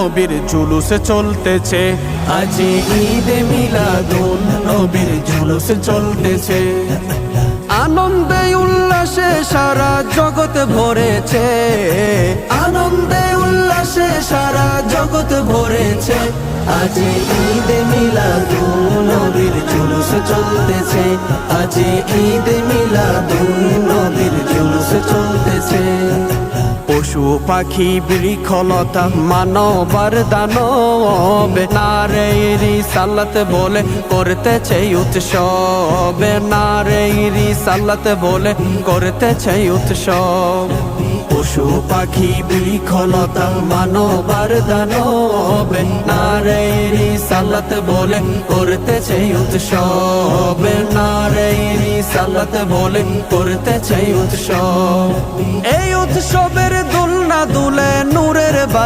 নবীর জুলুস চলতেছে, আজ ঈদে মিলাদুন নবীর জুলুস চলতেছে। আনন্দে উল্লাসে সারা জগৎ ভরেছে, আনন্দে উল্লাসে সারা জগৎ ভরেছে। আজ ঈদে মিলাদুন নবীর জুলুস চলতেছে, আজ ঈদে মিলাদুন নবীর জুলুস চলতেছে। পশু পাখি বৃক্ষলতা মানবার দানব নারে রিসালাত বলে করতেছে উৎসব, নারে রিসালাত বলে করতেছে উৎসব। পশু পাখি বৃক্ষলতা মানবার দানব নারে রিসালাত বলে করতেছে উৎসব, নারে রিসালাত বলে করতেছে উৎসব। এই উৎসবের দুলনা দুলে নূরের বাতি